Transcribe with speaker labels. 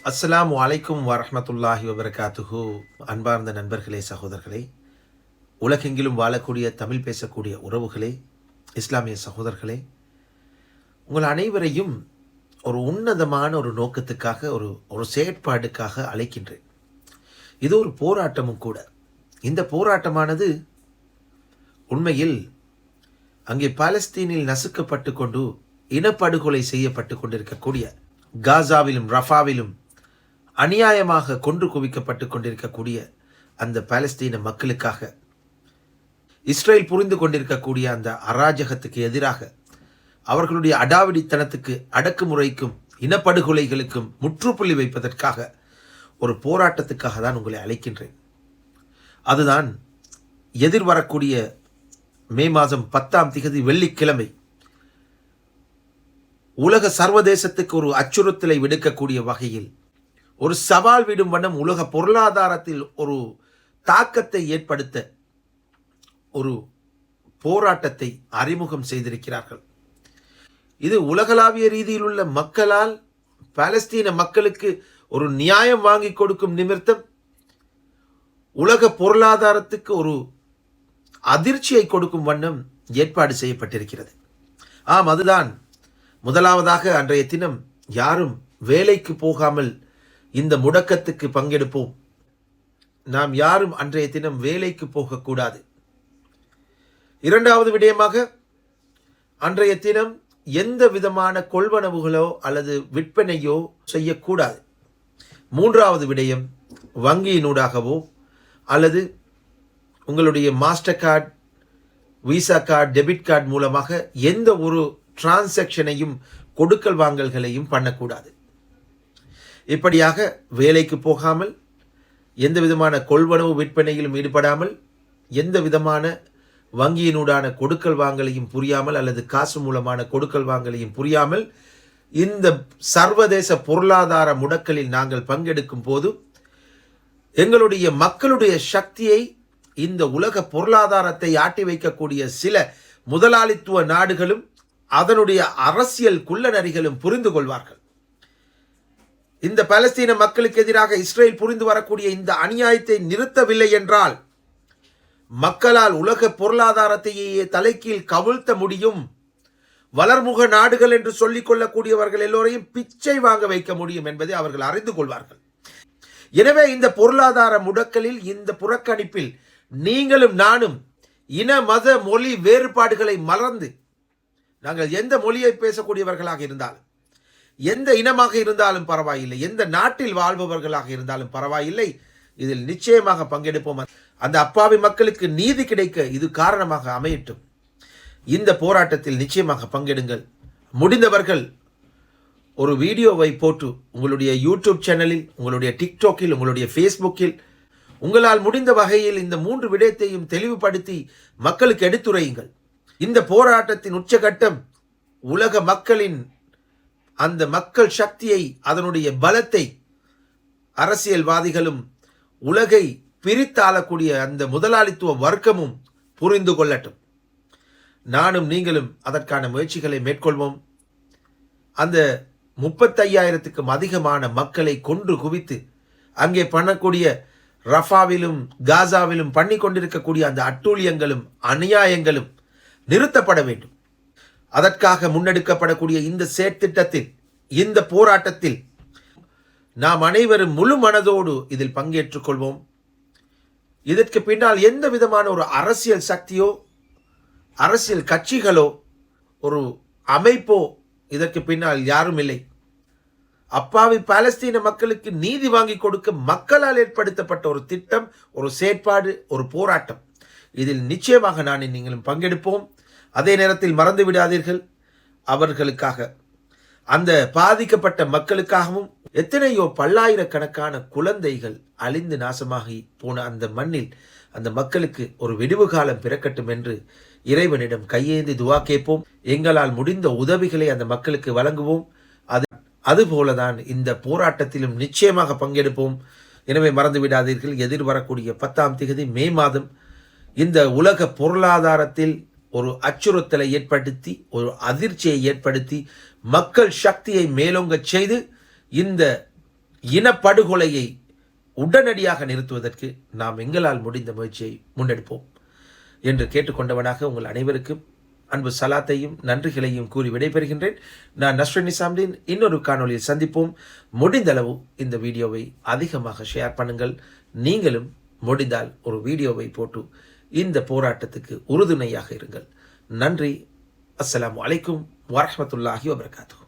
Speaker 1: அஸ்ஸலாமு அலைக்கும் வரஹ்மத்துல்லாஹி வபரகாத்துஹு. அன்பார்ந்த நண்பர்களே, சகோதரர்களே, உலகெங்கிலும் வாழக்கூடிய தமிழ் பேசக்கூடிய உறவுகளே, இஸ்லாமிய சகோதரர்களே, உங்கள் அனைவரையும் ஒரு உன்னதமான ஒரு நோக்கத்துக்காக ஒரு செயற்பாடுக்காக அழைக்கின்றேன். இது ஒரு போராட்டமும் கூட. இந்த போராட்டமானது உண்மையில் அங்கே பாலஸ்தீனில் நசுக்கப்பட்டு கொண்டு இனப்படுகொலை செய்யப்பட்டு கொண்டிருக்கக்கூடிய காசாவிலும் ரஃபாவிலும் அநியாயமாக கொன்று குவிக்கப்பட்டு கொண்டிருக்கக்கூடிய அந்த பாலஸ்தீன மக்களுக்காக இஸ்ரேல் புரிந்து கொண்டிருக்கக்கூடிய அந்த அராஜகத்துக்கு எதிராக அவர்களுடைய அடாவடித்தனத்துக்கு, அடக்குமுறைக்கும், இனப்படுகொலைகளுக்கும் முற்றுப்புள்ளி வைப்பதற்காக ஒரு போராட்டத்துக்காக தான் உங்களை அழைக்கின்றேன். அதுதான் எதிர்வரக்கூடிய மே மாதம் 10 வெள்ளிக்கிழமை உலக சர்வதேசத்துக்கு ஒரு அச்சுறுத்தலை விடுக்கக்கூடிய வகையில், ஒரு சவால் விடும் வண்ணம் உலக பொருளாதாரத்தில் ஒரு தாக்கத்தை ஏற்படுத்த ஒரு போராட்டத்தை அறிமுகம் செய்திருக்கிறார்கள். இது உலகளாவிய ரீதியில் உள்ள மக்களால் பாலஸ்தீன மக்களுக்கு ஒரு நியாயம் வாங்கி கொடுக்கும் நிமித்தம் உலக பொருளாதாரத்துக்கு ஒரு அதிர்ச்சியை கொடுக்கும் வண்ணம் ஏற்பாடு செய்யப்பட்டிருக்கிறது. அதுதான் முதலாவதாக அன்றைய தினம் யாரும் வேலைக்கு போகாமல் இந்த முடக்கத்துக்கு பங்கெடுப்போம். நாம் யாரும் அன்றைய தினம் வேலைக்கு போகக்கூடாது. இரண்டாவது விடயமாக, அன்றைய தினம் எந்த விதமான கொள்வனவுகளோ அல்லது விற்பனையோ செய்யக்கூடாது. மூன்றாவது விடயம், வங்கியினூடாகவோ அல்லது உங்களுடைய master card, visa card, debit card மூலமாக எந்த ஒரு டிரான்சாக்ஷனையும், கொடுக்கல் வாங்கல்களையும் பண்ணக்கூடாது. இப்படியாக வேலைக்கு போகாமல், எந்த விதமான கொள்வனவு விற்பனையிலும் ஈடுபடாமல், எந்த விதமான வங்கியினூடான கொடுக்கல் வாங்கலையும் புரியாமல் அல்லது காசு மூலமான கொடுக்கல் வாங்கலையும் புரியாமல் இந்த சர்வதேச பொருளாதார முடக்கலில் நாங்கள் பங்கெடுக்கும் போது எங்களுடைய மக்களுடைய சக்தியை இந்த உலக பொருளாதாரத்தை ஆட்டி வைக்கக்கூடிய சில முதலாளித்துவ நாடுகளும் அதனுடைய அரசியல் குள்ளநரிகளும் புரிந்து கொள்வார்கள். இந்த பாலஸ்தீன மக்களுக்கு எதிராக இஸ்ரேல் புரிந்து வரக்கூடிய இந்த அநியாயத்தை நிறுத்தவில்லை என்றால் மக்களால் உலக பொருளாதாரத்தையே தலைக்கீழ் கவிழ்த்த முடியும். வளர்முக நாடுகள் என்று சொல்லிக் கொள்ளக்கூடியவர்கள் எல்லோரையும் பிச்சை வாங்க வைக்க முடியும் என்பதை அவர்கள் அறிந்து கொள்வார்கள். எனவே இந்த பொருளாதார முடக்கலில், இந்த புறக்கணிப்பில் நீங்களும் நானும் இன, மத, மொழி வேறுபாடுகளை மறந்து, நாங்கள் எந்த மொழியை பேசக்கூடியவர்களாக இருந்தாலும், எந்த இனமாக இருந்தாலும் பரவாயில்லை, எந்த நாட்டில் வாழ்பவர்களாக இருந்தாலும் பரவாயில்லை, இதில் நிச்சயமாக பங்கெடுப்போம். அந்த அப்பாவி மக்களுக்கு நீதி கிடைக்க இது காரணமாக அமையட்டும். இந்த போராட்டத்தில் நிச்சயமாக பங்கெடுங்கள். முடிந்தவர்கள் ஒரு வீடியோவை போட்டு உங்களுடைய யூடியூப் சேனலில், உங்களுடைய டிக்டாக்கில், உங்களுடைய ஃபேஸ்புக்கில் உங்களால் முடிந்த வகையில் இந்த 3 விடயத்தையும் தெளிவுபடுத்தி மக்களுக்கு எடுத்துரையுங்கள். இந்த போராட்டத்தின் உச்சகட்டம் உலக மக்களின் அந்த மக்கள் சக்தியை, அதனுடைய பலத்தை அரசியல்வாதிகளும் உலகை பிரித்தாளக்கூடிய அந்த முதலாளித்துவ வர்க்கமும் புரிந்து கொள்ளட்டும். நானும் நீங்களும் அதற்கான முயற்சிகளை மேற்கொள்வோம். அந்த 35,000க்கும் அதிகமான மக்களை கொன்று குவித்து அங்கே பண்ணக்கூடிய ரஃபாவிலும் காசாவிலும் பண்ணி கொண்டிருக்கக்கூடிய அந்த அட்டூழியங்களும் அநியாயங்களும் நிறுத்தப்பட வேண்டும். அதற்காக முன்னெடுக்கப்படக்கூடிய இந்த செயற்திட்டத்தில், இந்த போராட்டத்தில் நாம் அனைவரும் முழு மனதோடு இதில் பங்கேற்றுக் கொள்வோம். இதற்கு பின்னால் எந்த விதமான ஒரு அரசியல் சக்தியோ, அரசியல் கட்சிகளோ, ஒரு அமைப்போ இதற்கு பின்னால் யாரும் இல்லை. அப்பாவி பாலஸ்தீன மக்களுக்கு நீதி வாங்கி கொடுக்க மக்களால் ஏற்படுத்தப்பட்ட ஒரு திட்டம், ஒரு செயற்பாடு, ஒரு போராட்டம். இதில் நிச்சயமாக நான் நீங்களும் பங்கெடுப்போம். அதே நேரத்தில் மறந்து விடாதீர்கள், அவர்களுக்காக, அந்த பாதிக்கப்பட்ட மக்களுக்காகவும் எத்தனையோ பல்லாயிரக்கணக்கான குழந்தைகள் அழிந்து நாசமாகி போன அந்த மண்ணில் அந்த மக்களுக்கு ஒரு விடிவு காலம் பிறக்கட்டும் என்று இறைவனிடம் கையேந்தி துவா கேட்போம். எங்களால் முடிந்த உதவிகளை அந்த மக்களுக்கு வழங்குவோம். அதுபோலதான் இந்த போராட்டத்திலும் நிச்சயமாக பங்கெடுப்போம். எனவே மறந்து விடாதீர்கள், எதிர்வரக்கூடிய 10 மே மாதம் இந்த உலக பொருளாதாரத்தில் ஒரு அச்சுறுத்தலை ஏற்படுத்தி, ஒரு அதிர்ச்சியை ஏற்படுத்தி, மக்கள் சக்தியை மேலோங்க செய்து இந்த இனப்படுகொலையை உடனடியாக நிறுத்துவதற்கு நாம் எங்களால் முடிந்த முயற்சியை முன்னெடுப்போம் என்று கேட்டுக்கொண்டவனாக உங்கள் அனைவருக்கும் அன்பு சலாத்தையும் நன்றிகளையும் கூறி விடைபெறுகின்றேன். நான் நஸ்ரின் நிசாம்தீன். இன்னொரு காணொலியில் சந்திப்போம். முடிந்தளவு இந்த வீடியோவை அதிகமாக ஷேர் பண்ணுங்கள். நீங்களும் முடிந்தால் ஒரு வீடியோவை போட்டு இந்த போராட்டத்துக்கு உறுதுணையாக இருங்கள். நன்றி. அஸ்ஸலாமு அலைக்கும் வரஹ்மத்துல்லாஹி வபரகாத்துஹு.